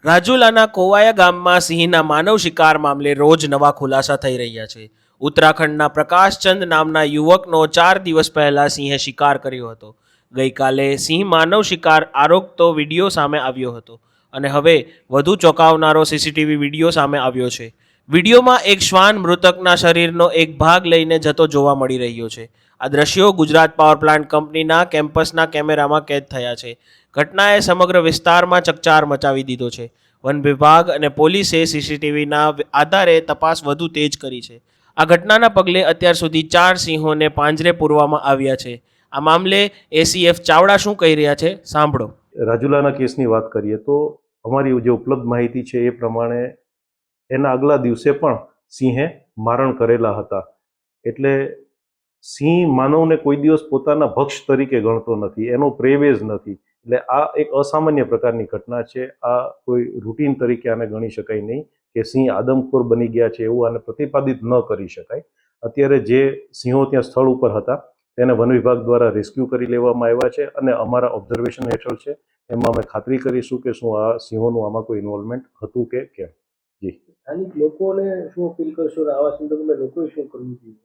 રાજુલાના કોવાયા ગામમાં સિંહના માનવ શિકાર મામલે રોજ નવા ખુલાસા થઈ રહ્યા છે. ઉત્તરાખંડના પ્રકાશચંદ નામના યુવકનો 4 દિવસ પહેલા સિંહે શિકાર કર્યો હતો. ગઈકાલે સિંહ માનવ શિકાર આરોગતો વિડીયો સામે આવ્યો હતો અને હવે વધુ ચોંકાવનારો સીસીટીવી વિડીયો સામે આવ્યો છે. વિડીયોમાં એક શ્વાન મૃતકના શરીરનો એક ભાગ લઈને જતો જોવા મળી રહ્યો છે. આ દ્રશ્યો ગુજરાત પાવર પ્લાન્ટ કંપનીના કેમ્પસના કેમેરામાં કેદ થયા છે. ઘટનાએ સમગ્ર વિસ્તારમાં ચકચાર મચાવી દીધો છે. વન વિભાગ અને પોલીસે સીસીટીવીના આધારે તપાસ વધુ તેજ કરી છે. આ ઘટનાના પગલે અત્યાર સુધી 4 સિંહોને પાંજરે પૂરવામાં આવ્યા છે. આ મામલે એસીએફ ચાવડા શું કહી રહ્યા છે સાંભળો. રાજુલાના કેસની વાત કરીએ તો અમારી જે ઉપલબ્ધ માહિતી છે એ પ્રમાણે એના આગલા દિવસે પણ સિંહે મારણ કરેલા હતા. એટલે સિંહ માનવને કોઈ દિવસ પોતાના ભક્ષ તરીકે ગણતો નથી, એનો પ્રેવે જ નથી. એટલે આ એક અસામાન્ય પ્રકારની ઘટના છે. આ કોઈ રૂટીન તરીકે આને ગણી શકાય નહીં કે સિંહ આદમખોર બની ગયા છે એવું આને પ્રતિપાદિત ન કરી શકાય. અત્યારે જે સિંહો ત્યાં સ્થળ ઉપર હતા તેને વન વિભાગ દ્વારા રેસ્ક્યુ કરી લેવામાં આવ્યા છે અને અમારા ઓબ્ઝર્વેશન હેઠળ છે. એમાં અમે ખાતરી કરીશું કે શું આ સિંહોનું આમાં કોઈ ઇન્વોલ્વમેન્ટ હતું કે કેમ. જી, સ્થાનિક લોકોને શું અપીલ કરશો? આવા સંદર્ભમાં લોકોએ શું કરવું જોઈએ?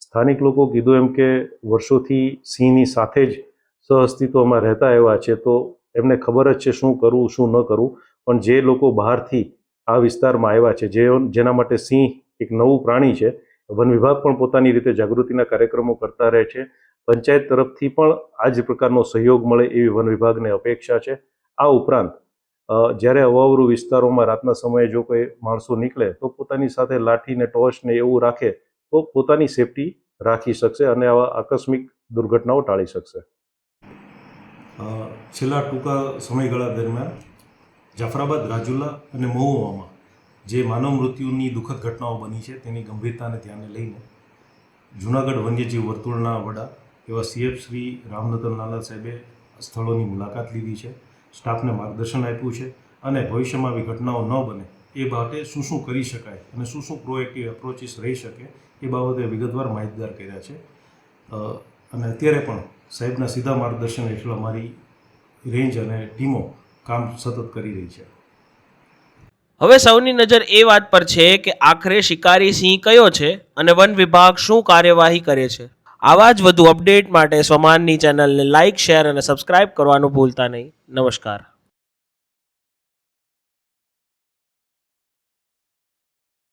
સ્થાનિક લોકો કીધું એમ કે વર્ષોથી સિંહની સાથે જ સહઅસ્તિત્વમાં રહેતા એવા છે, તો એમને ખબર જ છે શું કરવું શું ન કરવું. પણ જે લોકો બહારથી આ વિસ્તારમાં આવ્યા છે, જેના માટે સિંહ એક નવું પ્રાણી છે, વન વિભાગ પણ પોતાની રીતે જાગૃતિના કાર્યક્રમો કરતા રહે છે. પંચાયત તરફથી પણ આ જ પ્રકારનો સહયોગ મળે એવી વન વિભાગને અપેક્ષા છે. આ ઉપરાંત જ્યારે અવાવરૂ વિસ્તારોમાં રાતના સમયે જો કોઈ માણસો નીકળે તો પોતાની સાથે લાઠી ને ટોર્ચ ને એવું રાખે તો પોતાની સેફટી રાખી શકશે અને આવા આકસ્મિક દુર્ઘટનાઓ ટાળી શકશે. છેલ્લા ટૂંકા સમયગાળા દરમિયાન જાફરાબાદ, રાજુલા અને મહુવામાં જે માનવ મૃત્યુની દુઃખદ ઘટનાઓ બની છે તેની ગંભીરતાને ધ્યાને લઈને જૂનાગઢ વન્યજીવ વર્તુળના વડા એવા CF શ્રી રામનતન લાલા સાહેબે સ્થળોની મુલાકાત લીધી છે, સ્ટાફને માર્ગદર્શન આપ્યું છે અને ભવિષ્યમાં આવી ઘટનાઓ ન બને એ બાબતે શું શું કરી શકાય અને શું શું પ્રોએક્ટિવ એપ્રોચીસ રહી શકે એ બાબતે વિગતવાર માહિતગાર કર્યા છે. અને અત્યારે પણ સાહેબના સીધા માર્ગદર્શન હેઠળ અમારી રેન્જ અને ટીમો કામ સતત કરી રહી છે. હવે સૌની નજર એ વાત પર છે કે આખરે શિકારી સિંહ કયો છે અને વન વિભાગ શું કાર્યવાહી કરે છે. આવા જ વધુ અપડેટ માટે સ્વમાનની ચેનલને લાઇક, શેર અને સબસ્ક્રાઇબ કરવાનું ભૂલતા નહીં. નમસ્કાર.